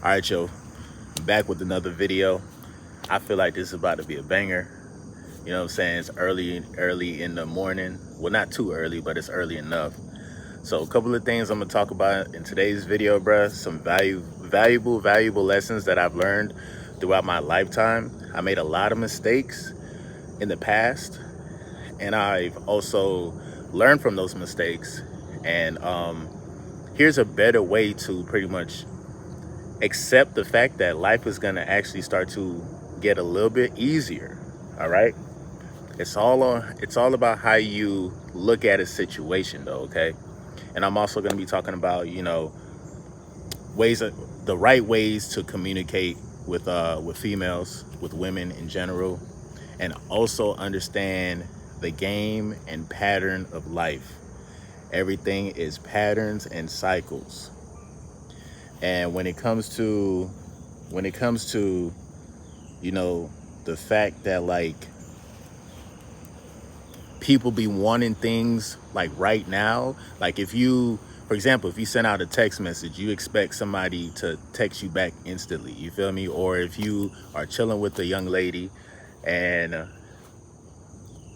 All right, yo, back with another video. I feel like this is about to be a banger. You know what I'm saying? It's early in the morning. Well, not too early, but it's early enough. So a couple of things I'm gonna talk about in today's video, bruh. Some valuable lessons that I've learned throughout my lifetime. I made a lot of mistakes in the past, and I've also learned from those mistakes. And here's a better way to pretty much accept the fact that life is going to actually start to get a little bit easier. All right, it's all about how you look at a situation though. Okay, and I'm also going to be talking about, the right ways to communicate with females, with women in general, and also understand the game and pattern of life. Everything is patterns and cycles. And when it comes to the fact that, like, people be wanting things like right now, like, for example, if you send out a text message, you expect somebody to text you back instantly, you feel me? Or if you are chilling with a young lady and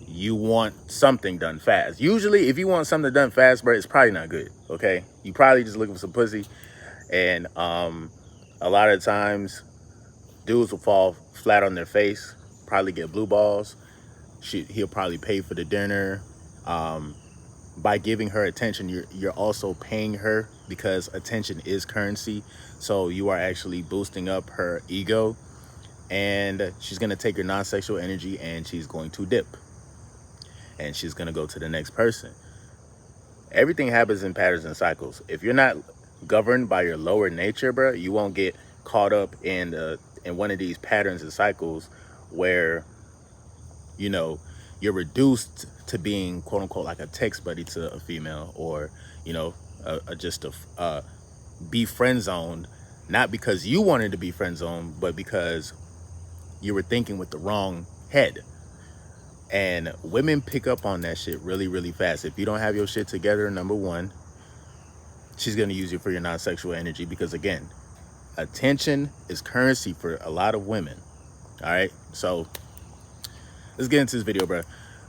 you want something done fast, usually if you want something done fast, bro, it's probably not good. Okay, you probably just looking for some pussy. And a lot of times dudes will fall flat on their face, probably get blue balls. He'll probably pay for the dinner. By giving her attention, you're also paying her, because attention is currency. So you are actually boosting up her ego, and she's gonna take your non-sexual energy and she's going to dip, and she's gonna go to the next person. Everything happens in patterns and cycles. If you're not governed by your lower nature, bro, you won't get caught up in one of these patterns and cycles where you're reduced to being, quote unquote, like a text buddy to a female, or just be friend zoned, not because you wanted to be friend zoned, but because you were thinking with the wrong head. And women pick up on that shit really, really fast. If you don't have your shit together, number one, she's going to use you for your non-sexual energy, because, again, attention is currency for a lot of women. All right, so let's get into this video, bro.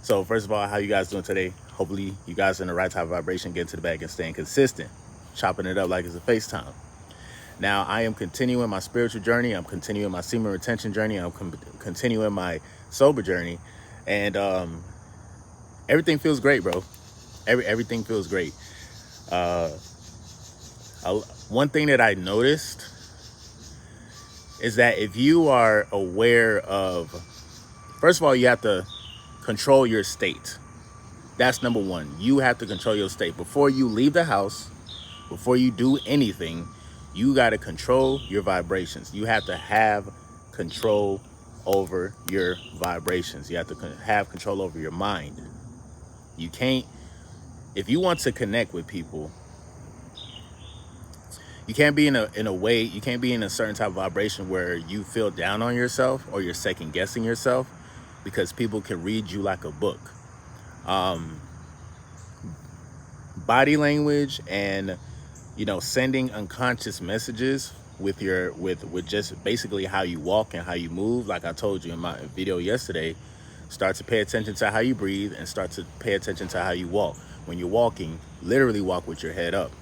So first of all, how you guys doing today? Hopefully you guys are in the right type of vibration, getting to the bag and staying consistent, chopping it up like it's a FaceTime. Now, I am continuing my spiritual journey. I'm continuing my semen retention journey. I'm continuing my sober journey. And everything feels great, bro. Everything feels great. One thing that I noticed is that if you are aware of, first of all, you have to control your state. That's number one. You have to control your state. Before you leave the house, before you do anything, you got to control your vibrations. You have to have control over your vibrations. You have to have control over your mind. You can't, if you want to connect with people, you can't be in a way, you can't be in a certain type of vibration where you feel down on yourself or you're second guessing yourself, because people can read you like a book. Body language and sending unconscious messages with just basically how you walk and how you move. Like I told you in my video yesterday, start to pay attention to how you breathe and start to pay attention to how you walk. When you're walking, literally walk with your head up.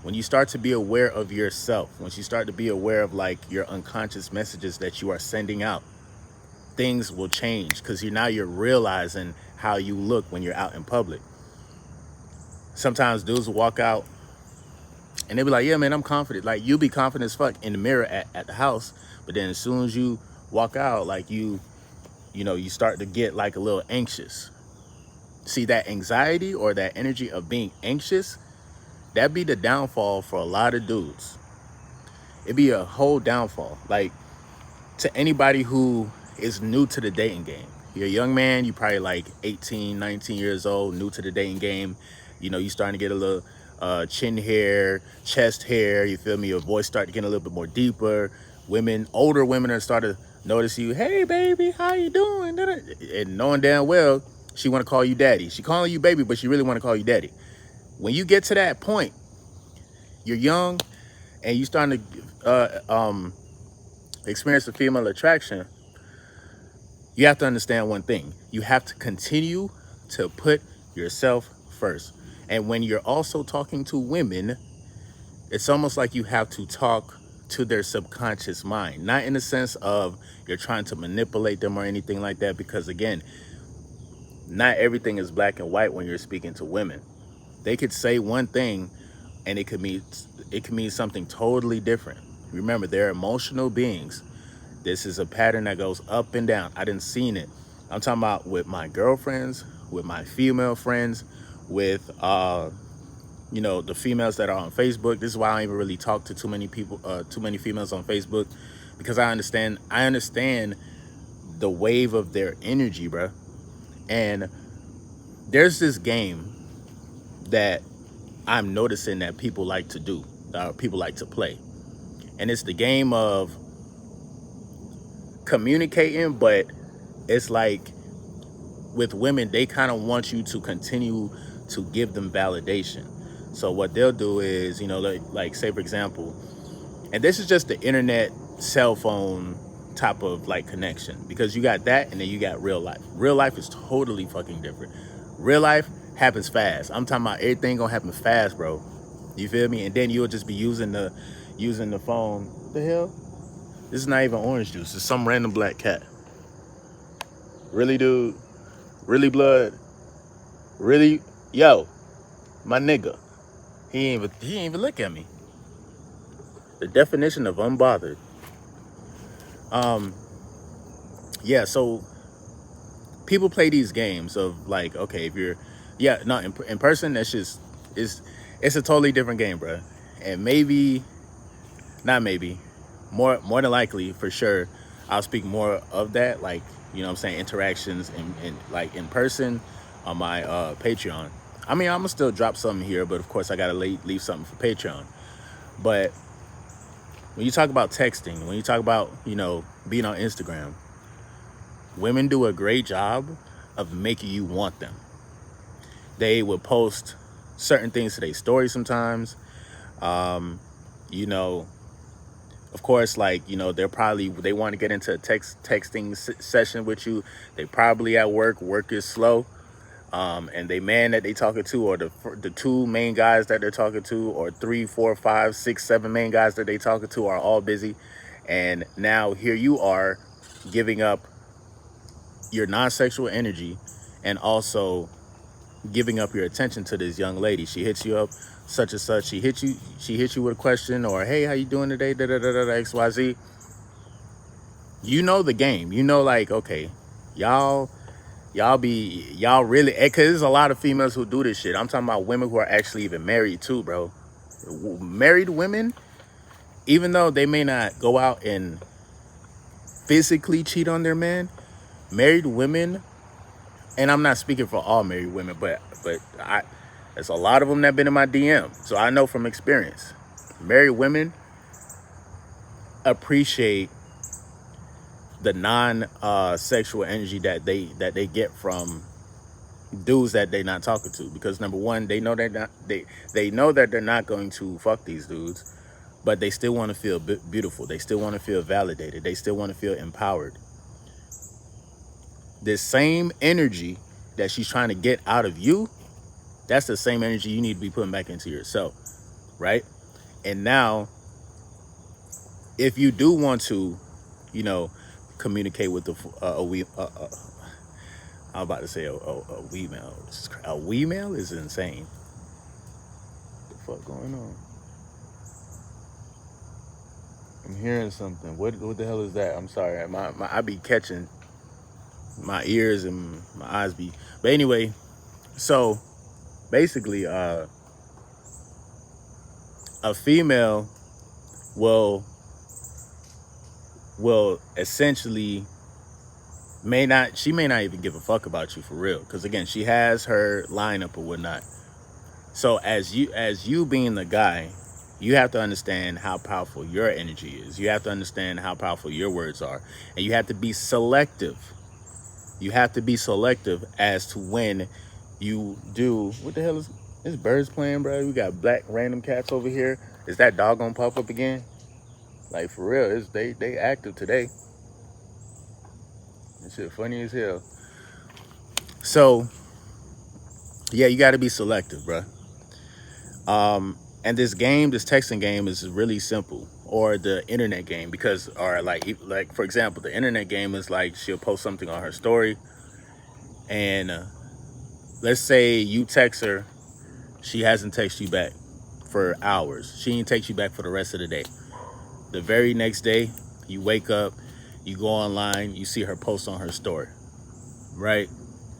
When you start to be aware of yourself, once you start to be aware of, like, your unconscious messages that you are sending out, things will change, because you're realizing how you look when you're out in public. Sometimes dudes will walk out and they'll be like, yeah, man, I'm confident. Like, you be confident as fuck in the mirror at the house, but then as soon as you walk out, like, you start to get like a little anxious. See, that anxiety or that energy of being anxious, that be the downfall for a lot of dudes. It'd be a whole downfall. Like, to anybody who is new to the dating game, you're a young man, you probably like 18, 19 years old, new to the dating game. You starting to get a little chin hair, chest hair, you feel me? Your voice starting to get a little bit more deeper. Older women are starting to notice you. Hey, baby, how you doing? And knowing damn well she want to call you daddy. She calling you baby, but she really want to call you daddy. When you get to that point, you're young and you starting to experience the female attraction, you have to understand one thing. You have to continue to put yourself first. And when you're also talking to women, it's almost like you have to talk to their subconscious mind, not in the sense of you're trying to manipulate them or anything like that, because again, not everything is black and white when you're speaking to women. They could say one thing and it could mean something totally different. Remember, they're emotional beings. This is a pattern that goes up and down. I didn't seen it. I'm talking about with my girlfriends, with my female friends, with the females that are on Facebook. This is why I don't even really talk to too many people, too many females on Facebook, because I understand the wave of their energy, bro. And there's this game that I'm noticing that people like to do, people like to play. And it's the game of communicating, but it's like with women, they kind of want you to continue to give them validation. So what they'll do is, like say for example, and this is just the internet, cell phone type of like connection, because you got that and then you got real life. Real life is totally fucking different. Real life happens fast. I'm talking about everything gonna happen fast, bro. You feel me? And then you'll just be using the phone. What the hell? This is not even orange juice. It's some random black cat. Really, dude? Really, blood? Really? Yo, my nigga. He ain't even look at me. The definition of unbothered. Yeah, so people play these games of like, okay, if you're, yeah, no, in person, that's just, it's a totally different game, bro. And maybe, not maybe, more than likely, for sure, I'll speak more of that, like, you know what I'm saying, interactions in like in person on my Patreon. I mean, I'm gonna still drop something here, but of course I gotta leave something for Patreon. But when you talk about texting, when you talk about, being on Instagram, women do a great job of making you want them. They will post certain things to their stories sometimes. You know, of course, like, they want to get into a texting session with you. They probably at work. Work is slow. And they man that they talking to, or the two main guys that they're talking to, or 3, 4, 5, 6, 7 main guys that they talking to are all busy. And now here you are giving up your non-sexual energy and also giving up your attention to this young lady. She hits you up, such and such. She hits you with a question, or hey, how you doing today? Da da da da XYZ. You know the game. You know, like, okay, y'all really, because there's a lot of females who do this shit. I'm talking about women who are actually even married too, bro. Married women, even though they may not go out and physically cheat on their man, married women, and I'm not speaking for all married women, but there's a lot of them that have been in my DM, so I know from experience. Married women appreciate the non-sexual energy that they get from dudes that they're not talking to, because number one, they know that they're not going to fuck these dudes, but they still want to feel beautiful. They still want to feel validated. They still want to feel empowered. This same energy that she's trying to get out of you, that's the same energy you need to be putting back into yourself, right? And now, if you do want to, communicate with I'm about to say a female. A female is insane. What the fuck going on? I'm hearing something. What the hell is that? I'm sorry. I be catching my ears and my eyes be. But anyway, so basically, a female will essentially she may not even give a fuck about you for real, because again, she has her lineup or whatnot. So as you being the guy, you have to understand how powerful your energy is. You have to understand how powerful your words are, and you have to be selective. You have to be selective as to when you do. What the hell is birds playing, bro? We got black random cats over here. Is that dog gonna pop up again? Like for real, they active today. That shit funny as hell. So yeah, you got to be selective, bro. And this game, this texting game, is really simple. Or the internet game, because, or like for example, the internet game is like she'll post something on her story, and let's say you text her, she hasn't texted you back for hours. She ain't text you back for the rest of the day. The very next day, you wake up, you go online, you see her post on her story, right?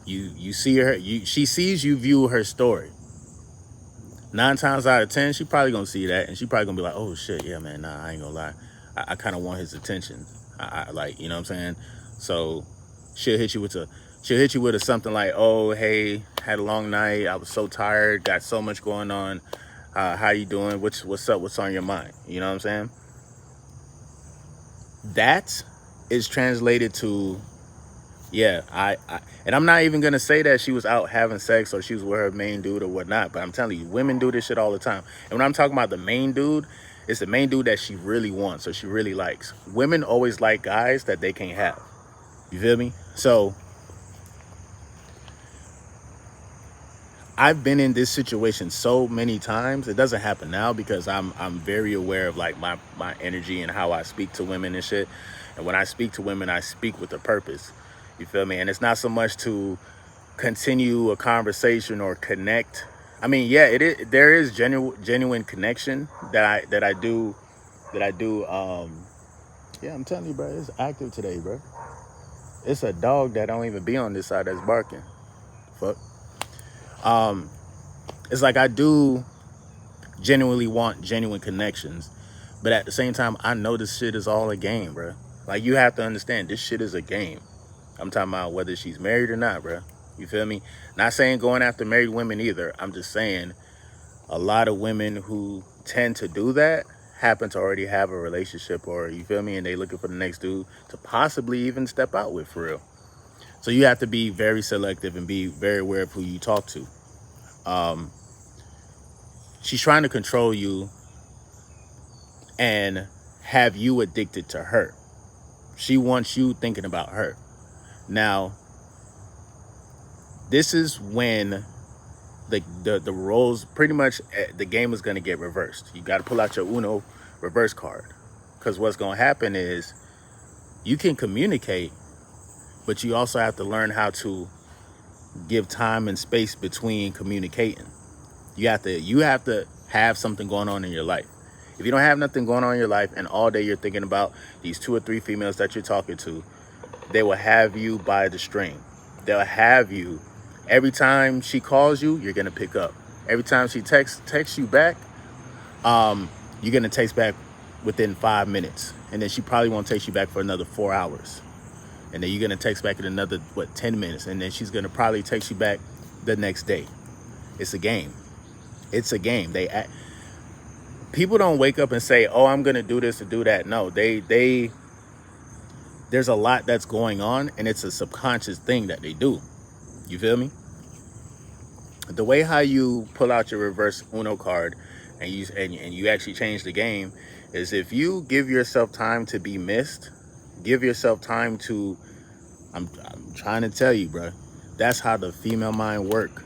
You see her, she sees you view her story. 9 times out of 10, she probably gonna see that, and she probably gonna be like, "Oh shit, yeah, man, nah, I ain't gonna lie, I kind of want his attention. I like, you know what I'm saying?" So she'll hit you with something like, "Oh, hey, had a long night. I was so tired. Got so much going on. How you doing? What's up? What's on your mind?" You know what I'm saying? That is translated to, yeah, and I'm not even gonna say that she was out having sex or she was with her main dude or whatnot, but I'm telling you, women do this shit all the time. And when I'm talking about the main dude, it's the main dude that she really wants or she really likes. Women always like guys that they can't have. You feel me? So I've been in this situation so many times. It doesn't happen now because I'm very aware of like my energy and how I speak to women and shit. And when I speak to women, I speak with a purpose. You feel me? And it's not so much to continue a conversation or connect. I mean, yeah, it is. There is genuine connection that I do. Yeah, I'm telling you, bro, it's active today, bro. It's a dog that don't even be on this side that's barking. Fuck. Um, it's like I do genuinely want genuine connections, but at the same time, I know this shit is all a game, bro. Like you have to understand, this shit is a game. I'm talking about whether she's married or not, bro. You feel me? Not saying going after married women either. I'm just saying a lot of women who tend to do that happen to already have a relationship, or you feel me, and they looking for the next dude to possibly even step out with for real. So you have to be very selective and be very aware of who you talk to. She's trying to control you and have you addicted to her. She wants you thinking about her. Now, this is when the roles, pretty much the game is going to get reversed. You got to pull out your Uno reverse card, because what's going to happen is you can communicate, but you also have to learn how to give time and space between communicating. You have to have something going on in your life. If you don't have nothing going on in your life and all day you're thinking about these 2 or 3 females that you're talking to, they will have you by the string. They'll have you. Every time she calls you, you're gonna pick up. Every time she texts you back, you're gonna text back within 5 minutes, and then she probably won't text you back for another 4 hours, and then you're gonna text back in another 10 minutes, and then she's gonna probably text you back the next day. It's a game. It's a game. People don't wake up and say, "Oh, I'm gonna do this or do that." No, there's a lot that's going on, and it's a subconscious thing that they do. You feel me? The way how you pull out your reverse Uno card and you actually change the game is if you give yourself time to be missed, give yourself time to, I'm trying to tell you, bro, that's how the female mind work.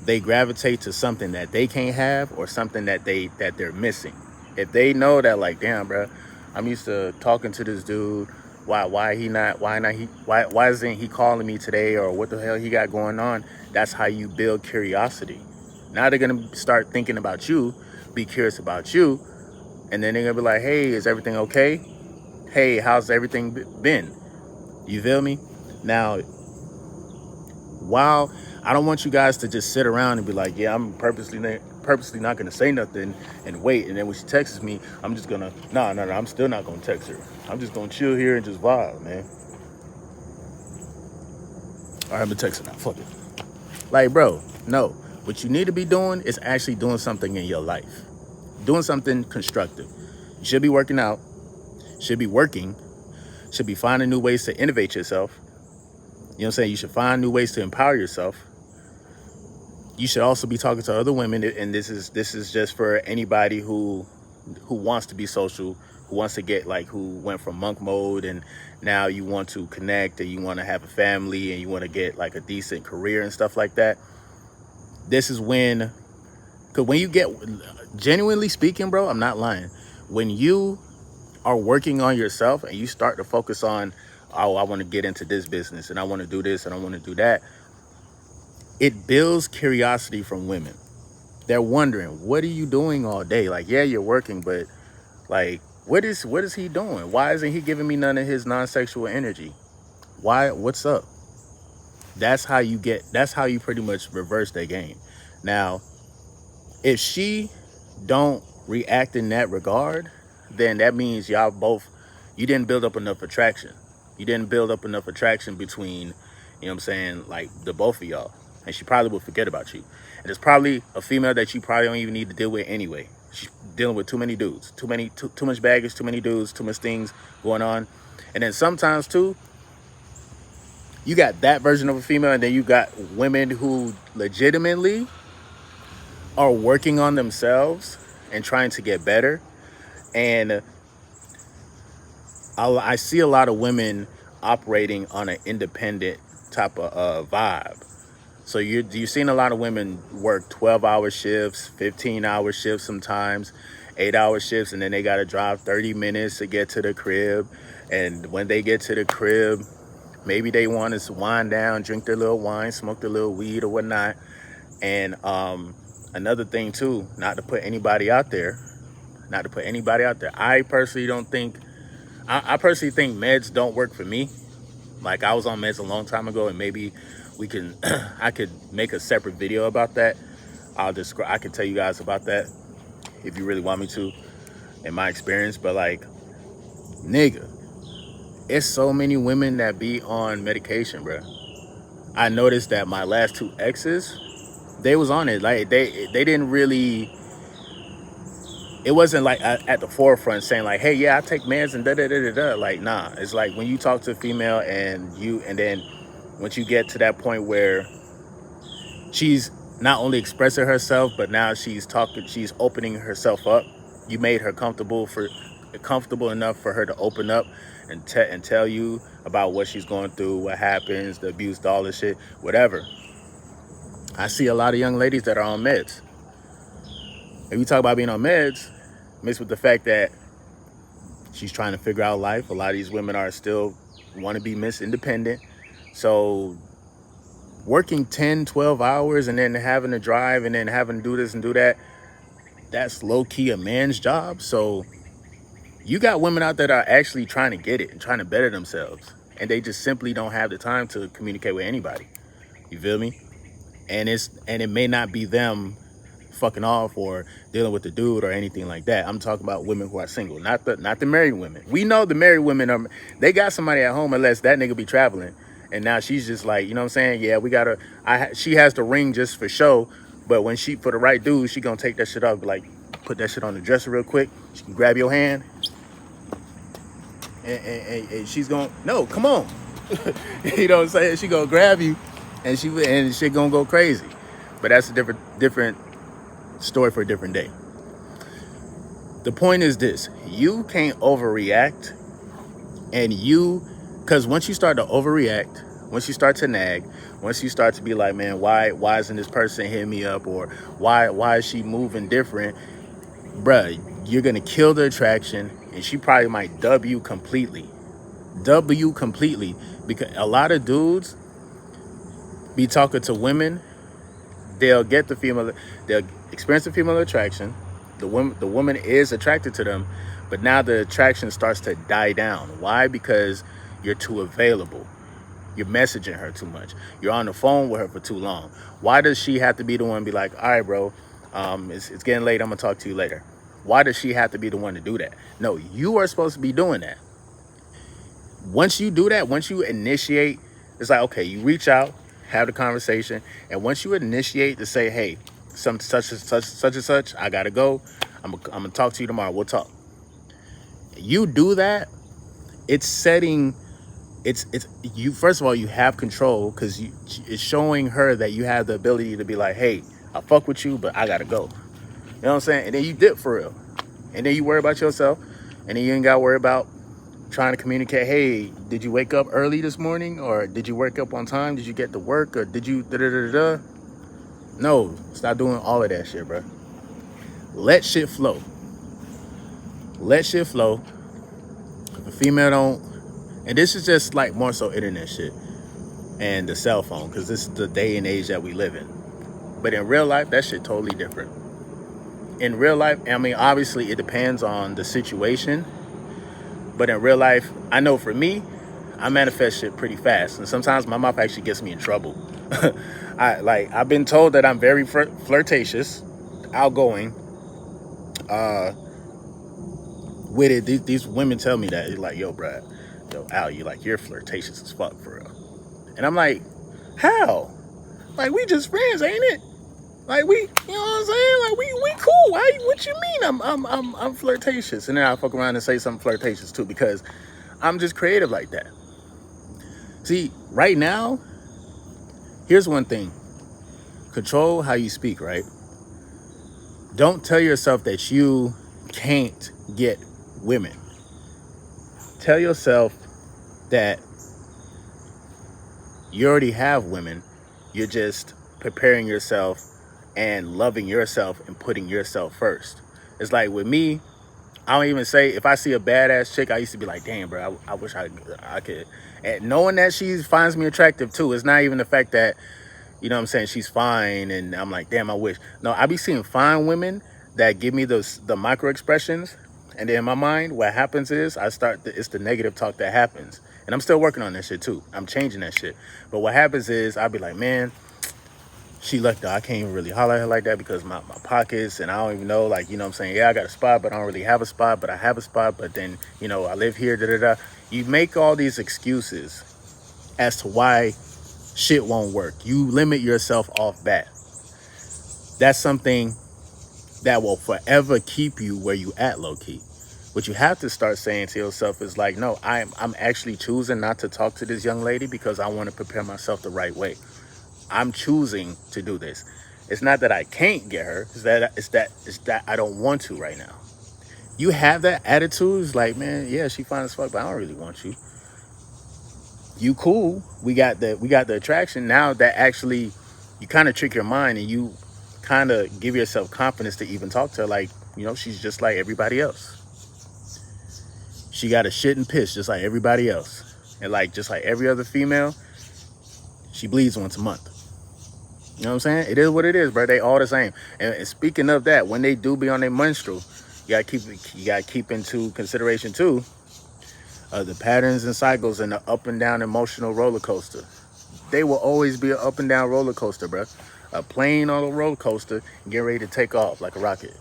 They gravitate to something that they can't have or something that they're missing. If they know that, like, damn, bro, I'm used to talking to this dude. Why isn't he calling me today, or what the hell he got going on? That's how you build curiosity. Now they're gonna start thinking about you, be curious about you, and then they're gonna be like, "Hey, is everything okay? Hey, how's everything been?" You feel me? Now, while I don't want you guys to just sit around and be like, "Yeah, I'm purposely not gonna say nothing and wait," and then when she texts me, I'm just gonna no, I'm still not gonna text her. I'm just gonna chill here and just vibe, man. All right, I'm gonna text her now. Fuck it. Like, bro, no. What you need to be doing is actually doing something in your life, doing something constructive. You should be working out, should be working, should be finding new ways to innovate yourself. You know what I'm saying? You should find new ways to empower yourself. You should also be talking to other women, and this is just for anybody who who wants to be social, who wants to get like, who went from monk mode and now you want to connect and you want to have a family and you want to get like a decent career and stuff like that. This is when, because when you get, genuinely speaking, bro, I'm not lying, when you are working on yourself and you start to focus on, oh, I want to get into this business and I want to do this and I want to do that, it builds curiosity from women. They're wondering, what are you doing all day? Like, yeah, you're working, but like, what is he doing? Why isn't he giving me none of his non-sexual energy? Why? What's up? That's how you pretty much reverse their game. Now, if she don't react in that regard, then that means y'all both, you didn't build up enough attraction. You didn't build up enough attraction between, you know what I'm saying, like the both of y'all. And she probably will forget about you. And it's probably a female that you probably don't even need to deal with anyway. She's dealing with too many dudes, too much baggage, too many dudes, too much things going on. And then sometimes too, you got that version of a female, and then you got women who legitimately are working on themselves and trying to get better. And I see a lot of women operating on an independent type of vibe. So you're seeing a lot of women work 12-hour shifts, 15-hour shifts sometimes, 8-hour shifts, and then they got to drive 30 minutes to get to the crib. And when they get to the crib, maybe they want to wind down, drink their little wine, smoke their little weed or whatnot. And another thing too, not to put anybody out there, I personally don't think, I personally think meds don't work for me. Like, I was on meds a long time ago, and maybe we can, I could make a separate video about that. I can tell you guys about that if you really want me to, in my experience. But like, nigga, it's so many women that be on medication, bro. I noticed that my last two exes, they was on it. Like, they didn't really, it wasn't like at the forefront saying like, hey, yeah, I take meds and da da da da da. Like, nah. It's like when you talk to a female and then once you get to that point where she's not only expressing herself, but now she's opening herself up. You made her comfortable enough for her to open up and tell you about what she's going through, what happens, the abuse, all this shit, whatever. I see a lot of young ladies that are on meds. If you talk about being on meds, mixed with the fact that she's trying to figure out life, a lot of these women are still want to be Miss Independent. So working 10, 12 hours and then having to drive and then having to do this and do that, that's low-key a man's job. So you got women out there that are actually trying to get it and trying to better themselves, and they just simply don't have the time to communicate with anybody. You feel me? And it may not be them fucking off or dealing with the dude or anything like that. I'm talking about women who are single, not the married women. We know the married women they got somebody at home unless that nigga be traveling. And now she's just like, you know what I'm saying? Yeah, she has the ring just for show, but when for the right dude, she gonna take that shit off, like put that shit on the dresser real quick. She can grab your hand and she's gonna, no, come on. You know what I'm saying? She gonna grab you and she gonna go crazy. But that's a different story for a different day. The point is this: you can't overreact, because once you start to overreact, once you start to nag, once you start to be like, man, why isn't this person hitting me up, or why is she moving different, bruh, you're gonna kill the attraction, and she probably might dub you completely, because a lot of dudes be talking to women. They'll experience the female attraction. The woman is attracted to them, but now the attraction starts to die down. Why? Because you're too available. You're messaging her too much. You're on the phone with her for too long. Why does she have to be the one to be like, all right, bro, it's getting late, I'm gonna talk to you later? Why does she have to be the one to do that? No, you are supposed to be doing that. Once you do that, once you initiate, it's like, okay, you reach out, have the conversation, and once you initiate to say, hey, such and such, I gotta go, I'm gonna talk to you tomorrow, we'll talk. You do that, it's you, first of all, you have control, because it's showing her that you have the ability to be like, hey, I fuck with you, but I gotta go. You know what I'm saying? And then you dip for real. And then you worry about yourself. And then you ain't got to worry about trying to communicate, hey, did you wake up early this morning? Or did you wake up on time? Did you get to work? Or did you da-da-da-da-da? No, stop doing all of that shit, bro. Let shit flow. Let shit flow. If a female don't, and this is just like more so internet shit and the cell phone, because this is the day and age that we live in. But in real life, that shit totally different. In real life, I mean, obviously it depends on the situation. But in real life, I know for me, I manifest shit pretty fast. And sometimes my mouth actually gets me in trouble. I've been told that I'm very flirtatious, outgoing, uh, with it. These women tell me that. It's like, yo, Brad, yo, Al, you're flirtatious as fuck for real. And I'm like, how? Like, we just friends, ain't it? Like, we, you know what I'm saying? Like, we cool. What you mean I'm flirtatious? And then I fuck around and say something flirtatious too, because I'm just creative like that. See, right now, here's one thing. Control how you speak, right? Don't tell yourself that you can't get women. Tell yourself that you already have women. You're just preparing yourself and loving yourself and putting yourself first. It's like with me, I don't even say, if I see a badass chick, I used to be like, damn, bro, I wish I could. And knowing that she finds me attractive too, it's not even the fact that, you know what I'm saying, she's fine and I'm like, damn, I wish. No, I be seeing fine women that give me the micro expressions. And then in my mind, what happens is it's the negative talk that happens. And I'm still working on that shit too. I'm changing that shit. But what happens is I'll be like, man, she lucked out. I can't even really holler at her like that because my pockets, and I don't even know, like, you know what I'm saying? Yeah, I got a spot, but I don't really have a spot, but I have a spot, but then, you know, I live here, da-da-da. You make all these excuses as to why shit won't work. You limit yourself off bat. That's something that will forever keep you where you at, low-key. What you have to start saying to yourself is like, no, I'm actually choosing not to talk to this young lady because I want to prepare myself the right way. I'm choosing to do this. It's not that I can't get her. It's that I don't want to right now. You have that attitude. It's like, man, yeah, she fine as fuck, but I don't really want you. You cool. We got the attraction. Now that actually you kind of trick your mind and you kind of give yourself confidence to even talk to her. Like, you know, she's just like everybody else. She got a shit and piss just like everybody else. And like just like every other female, she bleeds once a month. You know what I'm saying? It is what it is, bro. They all the same. And speaking of that, when they do be on their menstrual, you gotta keep into consideration too the patterns and cycles and the up and down emotional roller coaster. They will always be an up and down roller coaster, bro. A plane on a roller coaster getting ready to take off like a rocket.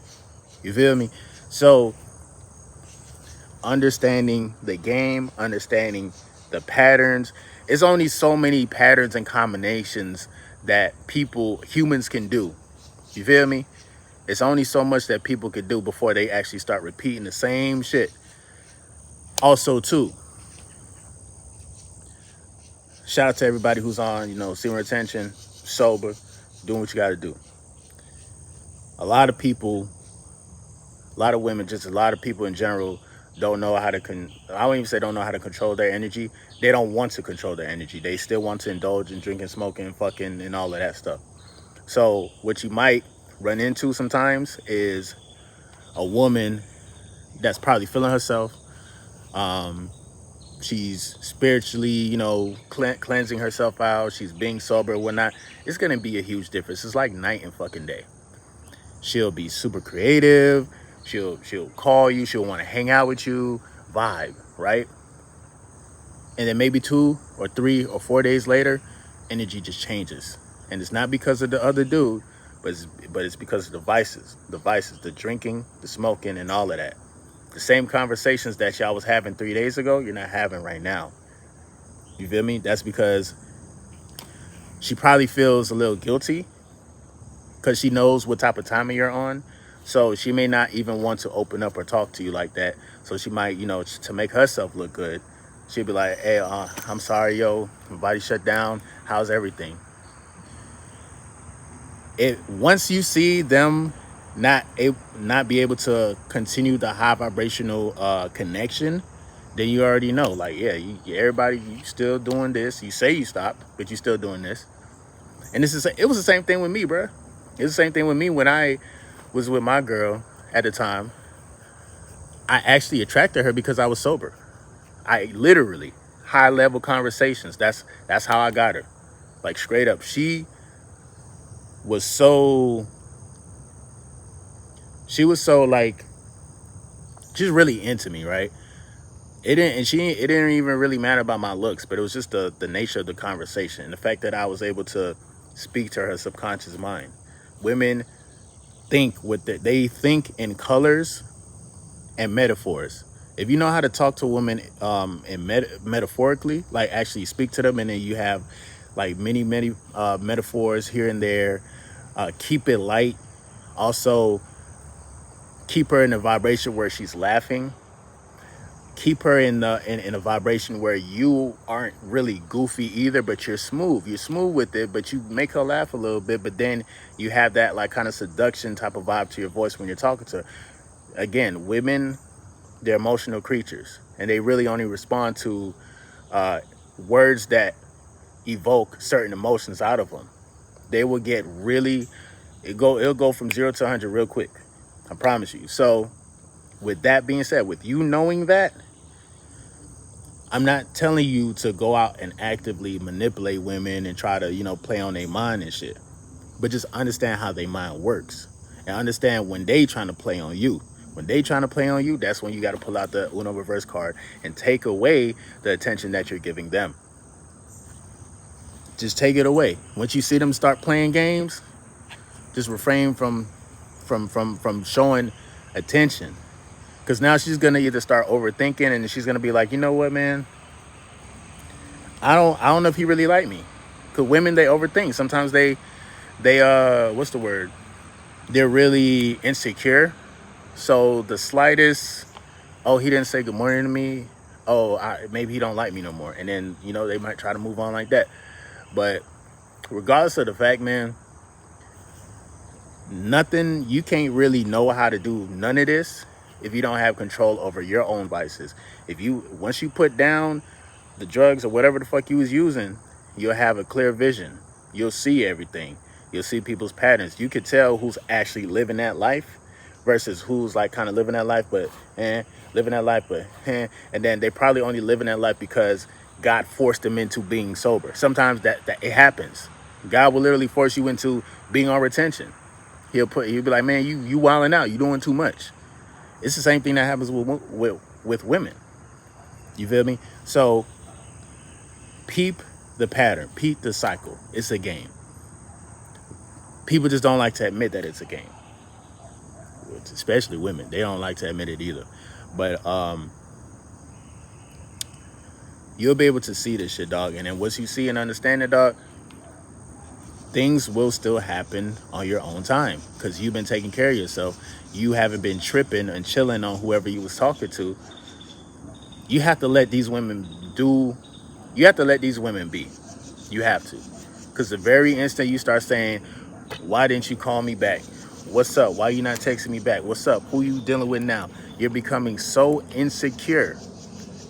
You feel me? So understanding the game, understanding the patterns. It's only so many patterns and combinations that humans can do. You feel me? It's only so much that people could do before they actually start repeating the same shit. Also, too, shout out to everybody who's on, you know, semen retention, sober, doing what you got to do. A lot of people, a lot of women, just a lot of people in general don't know how to, I don't even say don't know how to control their energy. They don't want to control their energy. They still want to indulge in drinking, smoking, fucking, and all of that stuff. So what you might run into sometimes is a woman that's probably feeling herself. She's spiritually, you know, cleansing herself out. She's being sober and whatnot. It's going to be a huge difference. It's like night and fucking day. She'll be super creative. She'll call you. She'll want to hang out with you. Vibe, right? And then maybe 2 or 3 or 4 days later, energy just changes. And it's not because of the other dude, but it's because of the vices, the drinking, the smoking, and all of that. The same conversations that y'all was having 3 days ago, you're not having right now. You feel me? That's because she probably feels a little guilty because she knows what type of timing you're on. So she may not even want to open up or talk to you like that. So she might, you know, to make herself look good, she'll be like, hey, I'm sorry, yo, my body shut down. How's everything? Once you see them not be able to continue the high vibrational connection, then you already know, like, yeah, everybody, you still doing this. You say you stopped, but you still doing this. And it was the same thing with me, bro. It was the same thing with me when I was with my girl at the time. I actually attracted her because I was sober. I literally high level conversations. That's how I got her. Like straight up. Was so she was so like she's really into me, right? It didn't even really matter about my looks, but it was just the nature of the conversation and the fact that I was able to speak to her subconscious mind. Women they think in colors and metaphors. If you know how to talk to women metaphorically, like actually speak to them, and then you have like many metaphors here and there, keep it light. Also, keep her in a vibration where she's laughing. Keep her in a vibration where you aren't really goofy either, but you're smooth. You're smooth with it, but you make her laugh a little bit. But then you have that like kind of seduction type of vibe to your voice when you're talking to her. Again, women, they're emotional creatures, and they really only respond to words that evoke certain emotions out of them. They will get really it'll go from 0 to 100 real quick. I promise you. So, with that being said, with you knowing that, I'm not telling you to go out and actively manipulate women and try to, play on their mind and shit. But just understand how their mind works and understand when they trying to play on you. When they trying to play on you, that's when you got to pull out the Uno reverse card and take away the attention that you're giving them. Just take it away. Once you see them start playing games, just refrain from showing attention. Because now she's going to either start overthinking and she's going to be like, you know what, man? I don't know if he really like me. Because women, they overthink. Sometimes they what's the word? They're really insecure. So the slightest, oh, he didn't say good morning to me. Oh, maybe he don't like me no more. And then, they might try to move on like that. But regardless of the fact, man, you can't really know how to do none of this if you don't have control over your own vices. Once you put down the drugs or whatever the fuck you was using, you'll have a clear vision. You'll see everything. You'll see people's patterns. You could tell who's actually living that life versus who's like kind of living that life, but and then they probably only living that life because God forced them into being sober. Sometimes that it happens. God will literally force you into being on retention. He'll be like, man, you wilding out. You doing too much. It's the same thing that happens with women. You feel me? So peep the pattern, peep the cycle. It's a game. People just don't like to admit that it's a game. Especially women. They don't like to admit it either. But you'll be able to see this shit, dog. And then once you see and understand it, dog, things will still happen on your own time because you've been taking care of yourself. You haven't been tripping and chilling on whoever you was talking to. You have to let these women be. You have to. Because the very instant you start saying, why didn't you call me back? What's up? Why you not texting me back? What's up? Who you dealing with now? You're becoming so insecure.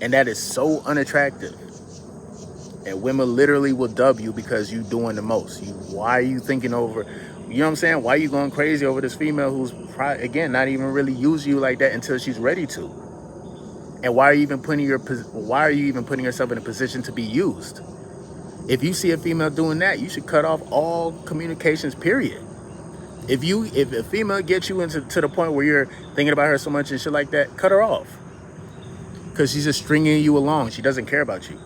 And that is so unattractive. And women literally will dub you because you doing the most. Why are you thinking over, you know what I'm saying? Why are you going crazy over this female who's, again, not even really use you like that until she's ready to? And why are you even putting yourself in a position to be used? If you see a female doing that, you should cut off all communications, period. If a female gets you to the point where you're thinking about her so much and shit like that, cut her off. Because she's just stringing you along. She doesn't care about you.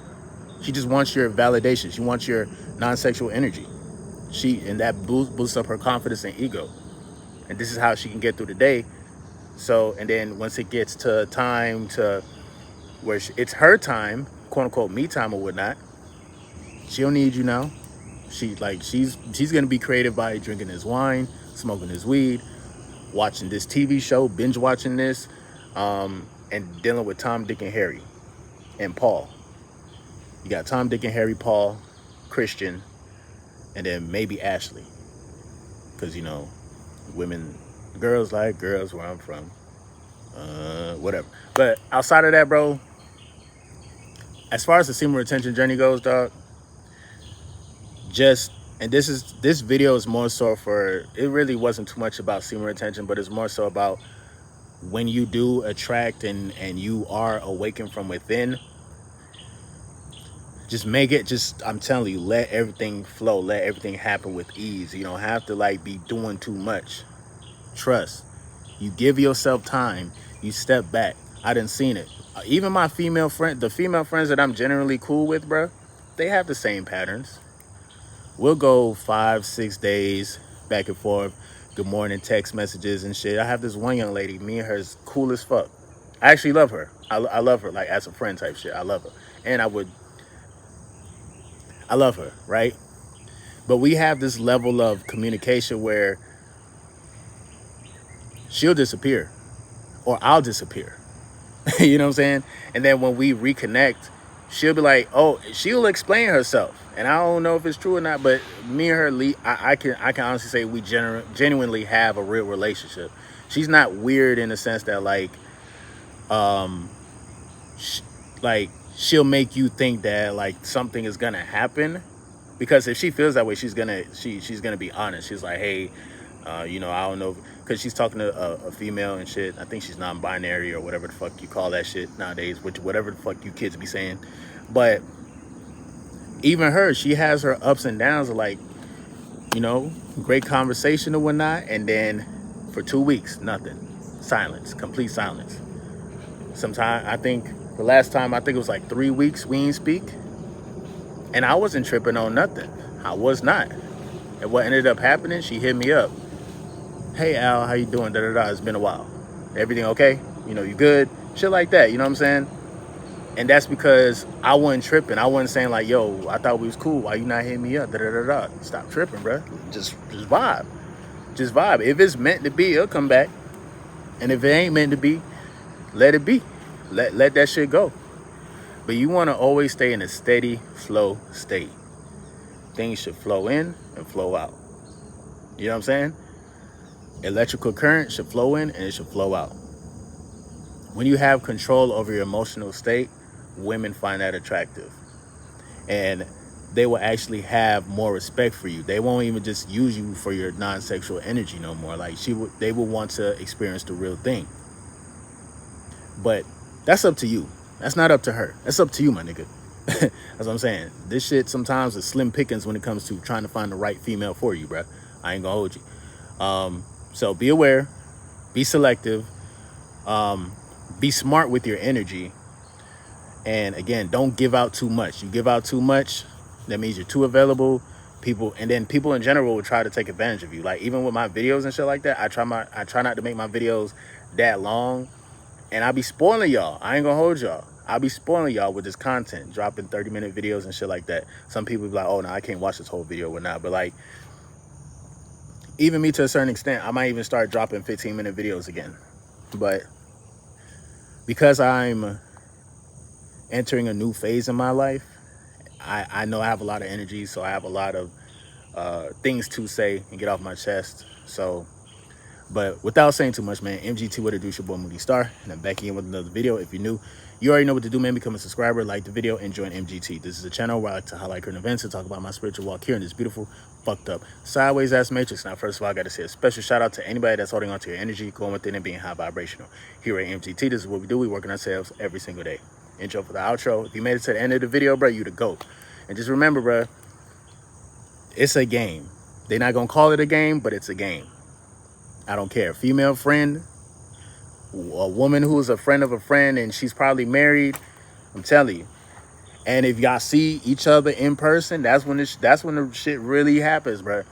She just wants your validation. She wants your non-sexual energy. And that boosts up her confidence and ego. And this is how she can get through the day. So, and then once it gets to time to where it's her time, quote unquote, me time or whatnot, she don't need you now. She's gonna be creative by drinking his wine, smoking his weed, watching this TV show, binge watching this, and dealing with Tom, Dick, and Harry, and Paul. You got Tom, Dick, and Harry, Paul, Christian, and then maybe Ashley, because women Girls like girls where I'm from. Whatever. But outside of that, bro, as far as the semen retention journey goes, dog, just and this video is more so for, it really wasn't too much about semen retention, but it's more so about when you do attract and you are awakened from within, just make it, just, I'm telling you, let everything flow, let everything happen with ease. You don't have to like be doing too much. Trust. You give yourself time, you step back. I done seen it. Even my female friend, the female friends that I'm generally cool with, bro, they have the same patterns. We'll go 5-6 days back and forth, good morning text messages and shit. I have this one young lady, me and her is cool as fuck. I actually love her. I love her like as a friend type shit. I love her. And I love her, right? But we have this level of communication where she'll disappear or I'll disappear. You know what I'm saying? And then when we reconnect, she'll be like, oh, she'll explain herself. And I don't know if it's true or not, but me and her, I can honestly say we genuinely have a real relationship. She's not weird in the sense that um, like she'll make you think that like something is gonna happen, because if she feels that way, she's gonna be honest. She's like, hey, you know, I don't know, because she's talking to a female and shit. I think she's non-binary or whatever the fuck you call that shit nowadays, which whatever the fuck you kids be saying. But even her, she has her ups and downs of like, you know, great conversation or whatnot, and then for 2 weeks, nothing, silence, complete silence. Sometime I think the last time, I think it was like 3 weeks we didn't speak, and I wasn't tripping on nothing. I was not. And what ended up happening, she hit me up. Hey Al, how you doing? Da da da. It's been a while. Everything okay? You know, you good? Shit like that. You know what I'm saying? And that's because I wasn't tripping. I wasn't saying like, yo, I thought we was cool. Why you not hitting me up? Da da da da. Stop tripping, bro. Just vibe. Just vibe. If it's meant to be, it'll come back. And if it ain't meant to be, let it be. Let that shit go. But you want to always stay in a steady flow state. Things should flow in and flow out. You know what I'm saying? Electrical current should flow in and it should flow out. When you have control over your emotional state, women find that attractive. And they will actually have more respect for you. They won't even just use you for your non-sexual energy no more. Like they will want to experience the real thing. But that's up to you. That's not up to her. That's up to you, my nigga. That's what I'm saying. This shit sometimes is slim pickings when it comes to trying to find the right female for you, bro. I ain't gonna hold you. So be aware, be selective, be smart with your energy. And again, don't give out too much. You give out too much, that means you're too available. People in general will try to take advantage of you. Like even with my videos and shit like that, I try not to make my videos that long. And I be spoiling y'all. I ain't gonna hold y'all. I'll be spoiling y'all with this content, dropping 30-minute videos and shit like that. Some people be like, oh, no, I can't watch this whole video or not. But like, even me to a certain extent, I might even start dropping 15-minute videos again. But because I'm entering a new phase in my life, I know I have a lot of energy, so I have a lot of things to say and get off my chest. So, but without saying too much, man, MGT, what it do, it's your boy Moody Starr, and I'm back again with another video. If you're new, you already know what to do, man. Become a subscriber, like the video, and join MGT. This is a channel where I like to highlight current events and talk about my spiritual walk here in this beautiful, fucked up, sideways ass matrix. Now, first of all, I got to say a special shout out to anybody that's holding on to your energy, going within and being high vibrational. Here at MGT, this is what we do. We work on ourselves every single day. Intro for the outro. If you made it to the end of the video, bro, you the GOAT. And just remember, bro, it's a game. They're not going to call it a game, but it's a game. I don't care. Female friend, a woman who's a friend of a friend, and she's probably married. I'm telling you. And if y'all see each other in person, that's when the shit really happens, bro.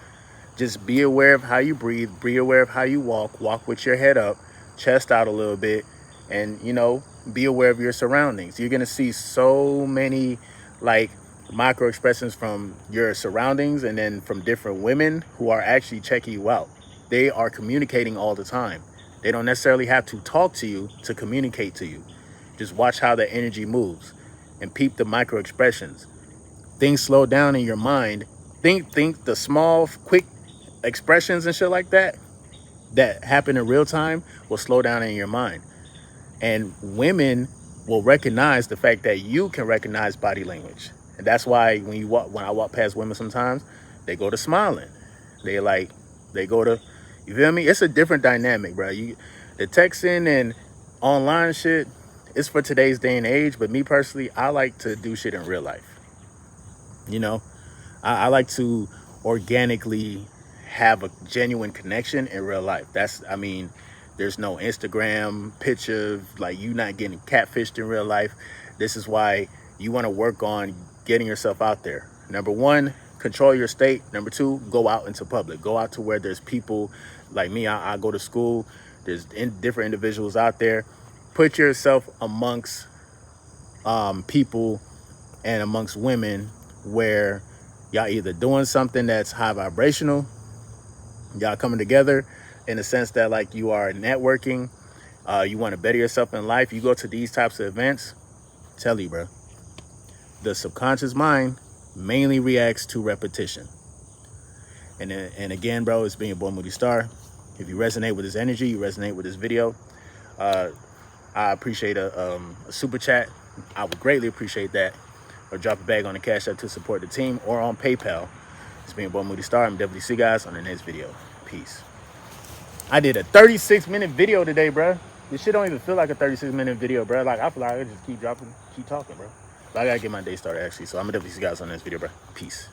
Just be aware of how you breathe. Be aware of how you walk. Walk with your head up, chest out a little bit, and, you know, be aware of your surroundings. You're going to see so many, like, micro expressions from your surroundings and then from different women who are actually checking you out. They are communicating all the time. They don't necessarily have to talk to you to communicate to you. Just watch how the energy moves and peep the micro expressions. Things slow down in your mind. Think the small, quick expressions and shit like that. that happen in real time will slow down in your mind. And women will recognize the fact that you can recognize body language. And that's why when I walk past women sometimes, they go to smiling. They like, they go to, you feel me? It's a different dynamic, bro. The texting and online shit, it's for today's day and age. But me personally, I like to do shit in real life. You know, I like to organically have a genuine connection in real life. I mean, there's no Instagram picture, like you not getting catfished in real life. This is why you want to work on getting yourself out there. Number one, control your state. Number two, go out into public. Go out to where there's people like me. I go to school. There's different individuals out there. Put yourself amongst people and amongst women where y'all either doing something that's high vibrational, y'all coming together in the sense that like you are networking, you want to better yourself in life. You go to these types of events, tell you, bro, the subconscious mind mainly reacts to repetition. And again, bro, it's been your boy Moody Starr. If you resonate with this energy, you resonate with this video, I appreciate a super chat. I would greatly appreciate that. Or drop a bag on the Cash App to support the team, or on PayPal. It's been your boy Moody Starr. I'm definitely see you guys on the next video. Peace. I did a 36-minute video today, bro. This shit don't even feel like a 36-minute video, bro. Like, I feel like I just keep talking, bro. But I gotta get my day started, actually. So I'm gonna definitely see you guys on the next video, bro. Peace.